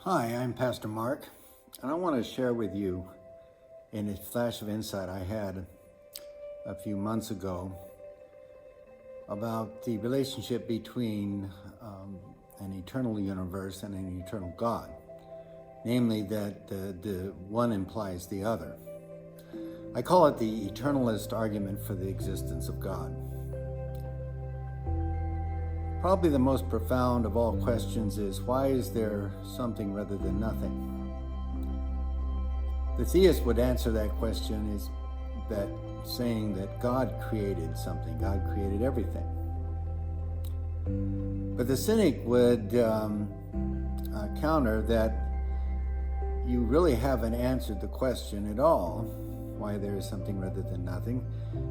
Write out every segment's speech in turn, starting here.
Hi, I'm Pastor Mark, and I want to share with you in a flash of insight I had a few months ago about the relationship between an eternal universe and an eternal God, namely that the one implies the other. I call it the eternalist argument for the existence of God. Probably the most profound of all questions is, why is there something rather than nothing? The theist would answer that question is that saying that God created something, God created everything. But the cynic would counter that you really haven't answered the question at all, why there is something rather than nothing.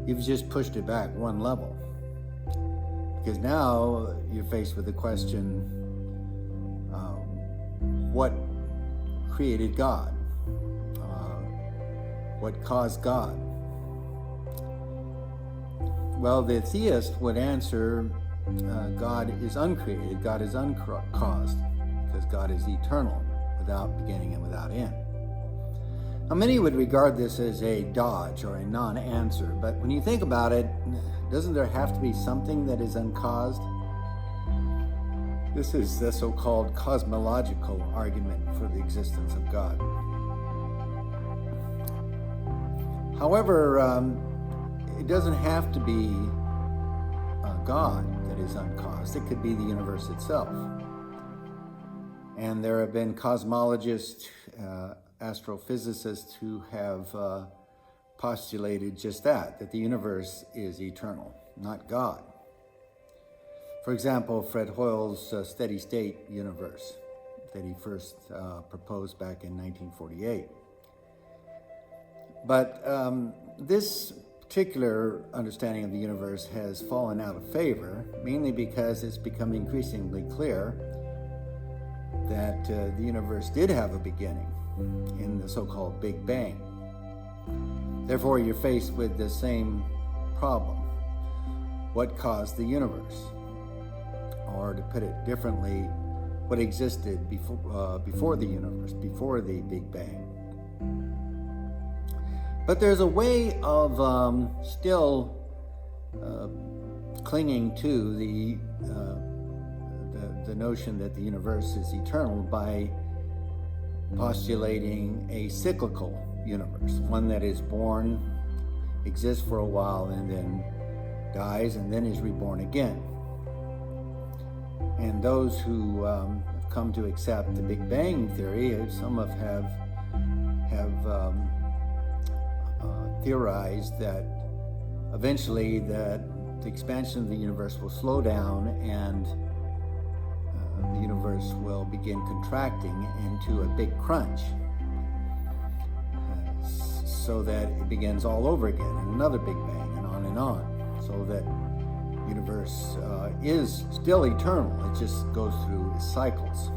You've just pushed it back one level. Because now you're faced with the question, what created God? What caused God? Well, the theist would answer, God is uncreated, God is uncaused, because God is eternal, without beginning and without end. Now, many would regard this as a dodge or a non-answer, but when you think about it, doesn't there have to be something that is uncaused? This is the so-called cosmological argument for the existence of God. However, it doesn't have to be God that is uncaused. It could be the universe itself. And there have been cosmologists, astrophysicists who have postulated just that the universe is eternal, not God. For example, Fred Hoyle's steady state universe that he first proposed back in 1948. But this particular understanding of the universe has fallen out of favor, mainly because it's become increasingly clear that the universe did have a beginning in the so-called Big Bang. Therefore, you're faced with the same problem. What caused the universe? Or to put it differently, what existed before the universe, before the Big Bang? But there's a way of still clinging to the notion that the universe is eternal by postulating a cyclical universe, one that is born, exists for a while, and then dies, and then is reborn again. And those who have come to accept the Big Bang theory, some have theorized that eventually that the expansion of the universe will slow down and the universe will begin contracting into a big crunch, so that it begins all over again and another Big Bang and on, so that the universe is still eternal. It just goes through cycles.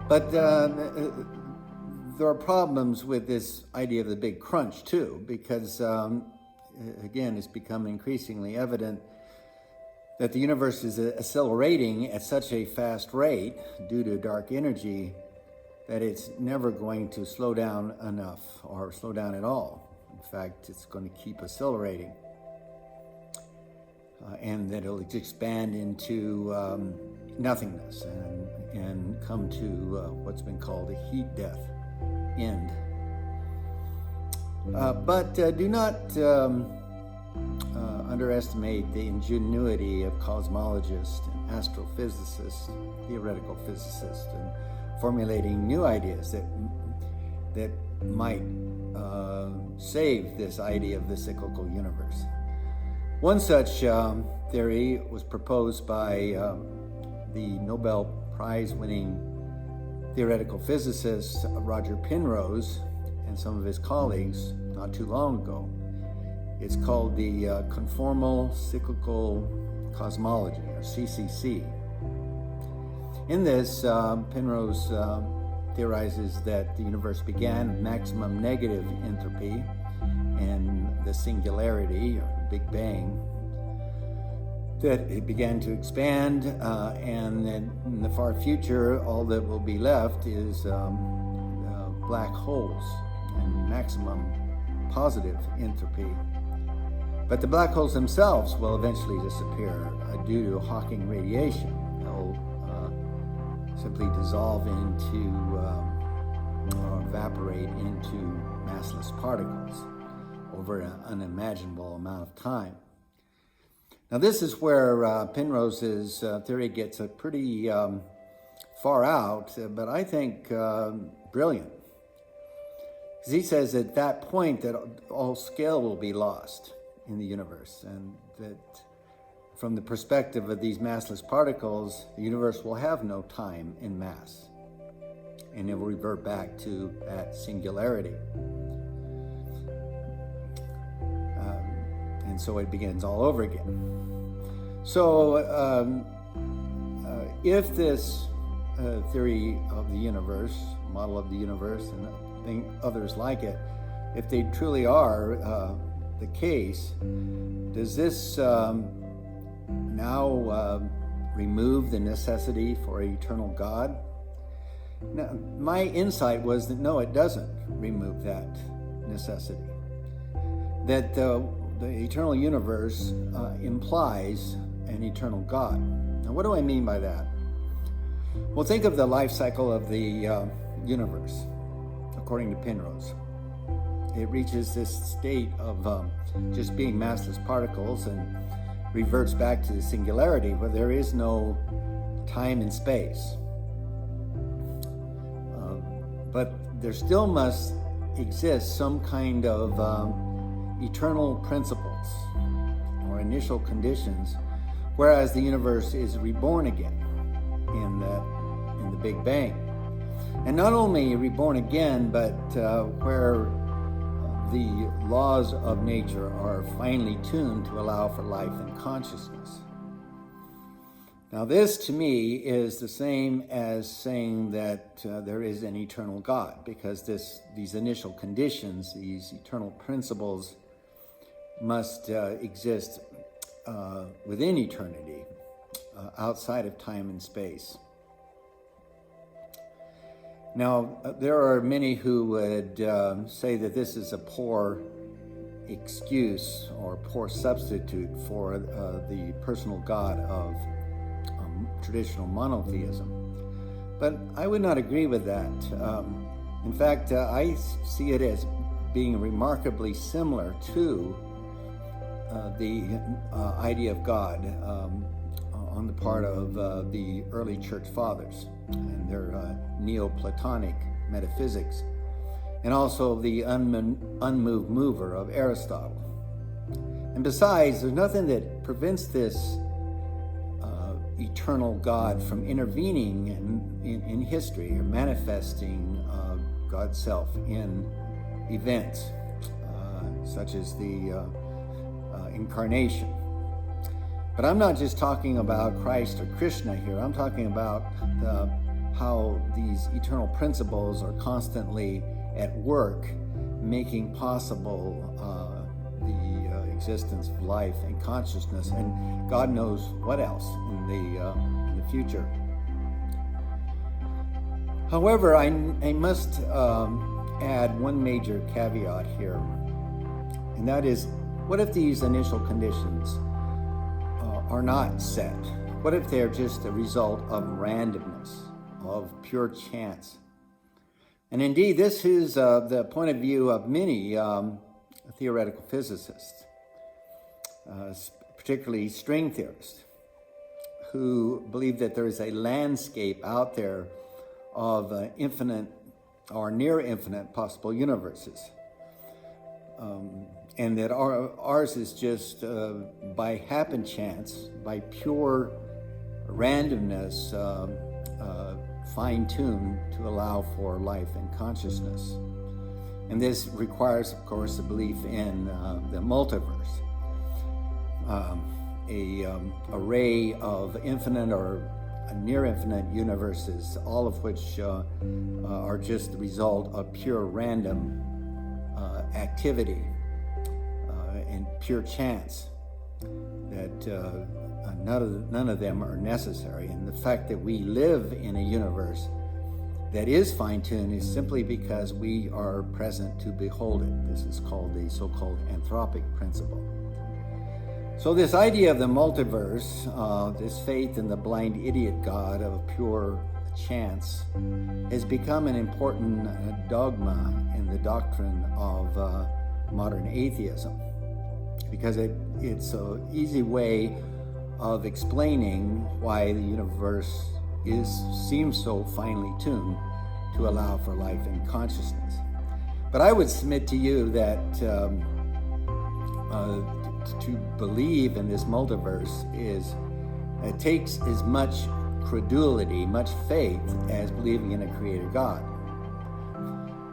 But there are problems with this idea of the big crunch too, because again, it's become increasingly evident that the universe is accelerating at such a fast rate due to dark energy that it's never going to slow down enough or slow down at all. In fact, it's going to keep accelerating. And that it'll expand into nothingness and come to what's been called a heat death end. But do not underestimate the ingenuity of cosmologists and astrophysicists, theoretical physicists, and formulating new ideas that might save this idea of the cyclical universe. One such theory was proposed by the Nobel Prize-winning theoretical physicist Roger Penrose and some of his colleagues not too long ago. It's called the Conformal Cyclical Cosmology, or CCC. In this, Penrose theorizes that the universe began with maximum negative entropy and the singularity, or Big Bang, that it began to expand, and then in the far future, all that will be left is black holes and maximum positive entropy. But the black holes themselves will eventually disappear due to Hawking radiation. They'll simply dissolve into or evaporate into massless particles over an unimaginable amount of time. Now this is where Penrose's theory gets a pretty far out, but I think brilliant. Because he says at that point that all scale will be lost in the universe, and that from the perspective of these massless particles, the universe will have no time in mass, and it will revert back to that singularity. And so it begins all over again. So if this theory of the universe, model of the universe, and others like it, if they truly are the case, does this now remove the necessity for an eternal God? Now, my insight was that no, it doesn't remove that necessity. That the eternal universe implies an eternal God. Now, what do I mean by that? Well, think of the life cycle of the universe, according to Penrose. It reaches this state of just being massless particles and reverts back to the singularity where there is no time and space. But there still must exist some kind of eternal principles or initial conditions, whereas the universe is reborn again in the Big Bang. And not only reborn again, but where the laws of nature are finely tuned to allow for life and consciousness. Now this to me is the same as saying that there is an eternal God, because these initial conditions, these eternal principles must exist within eternity, outside of time and space. Now, there are many who would say that this is a poor excuse or poor substitute for the personal God of traditional monotheism. But I would not agree with that. In fact, I see it as being remarkably similar to the idea of God on the part of the early church fathers and their Neoplatonic metaphysics, and also the unmoved mover of Aristotle. And besides, there's nothing that prevents this eternal God from intervening in history or manifesting God's self in events such as the incarnation. But I'm not just talking about Christ or Krishna here. I'm talking about how these eternal principles are constantly at work, making possible the existence of life and consciousness, and God knows what else in the future. However, I must add one major caveat here, and that is, what if these initial conditions are not set? What if they're just a result of randomness, of pure chance? And indeed, this is the point of view of many theoretical physicists, particularly string theorists, who believe that there is a landscape out there of infinite or near infinite possible universes. And that ours is just by happen chance, by pure randomness, fine-tuned to allow for life and consciousness. And this requires, of course, a belief in the multiverse, an array of infinite or near infinite universes, all of which are just the result of pure random activity and pure chance, that none of them are necessary. And the fact that we live in a universe that is fine-tuned is simply because we are present to behold it. This is called the so-called anthropic principle. So this idea of the multiverse, this faith in the blind idiot God of pure chance, has become an important dogma in the doctrine of modern atheism, because it's an easy way of explaining why the universe seems so finely tuned to allow for life and consciousness. But I would submit to you that to believe in this multiverse it takes as much credulity, much faith, as believing in a creator God.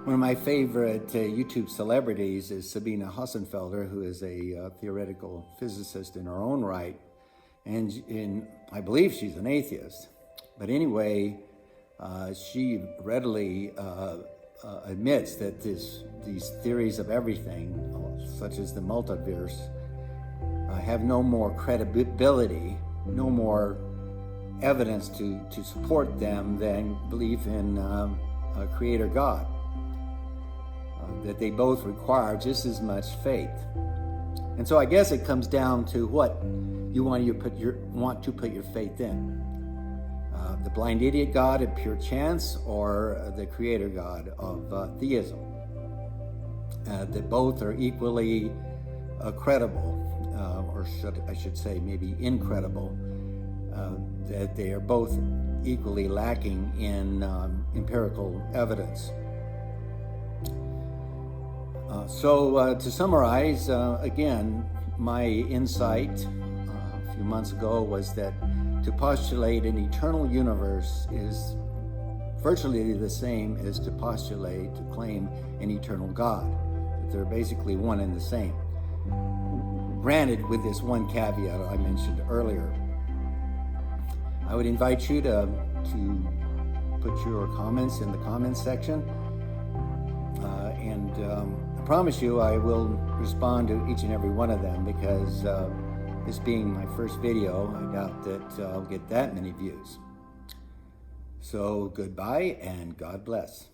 One of my favorite YouTube celebrities is Sabina Hossenfelder, who is a theoretical physicist in her own right, and I believe she's an atheist. But anyway, she readily admits that these theories of everything, such as the multiverse, have no more credibility, no more evidence to support them than belief in a creator God. That they both require just as much faith. And so I guess it comes down to what you want to put your faith in. The blind idiot God of pure chance, or the creator God of theism. That both are equally credible, or I should say maybe incredible, that they are both equally lacking in empirical evidence. So to summarize, again, my insight a few months ago was that to postulate an eternal universe is virtually the same as to claim an eternal God. That they're basically one and the same. Granted, with this one caveat I mentioned earlier. I would invite you to put your comments in the comments section, and I promise you I will respond to each and every one of them, because this being my first video, I doubt that I'll get that many views. So goodbye and God bless.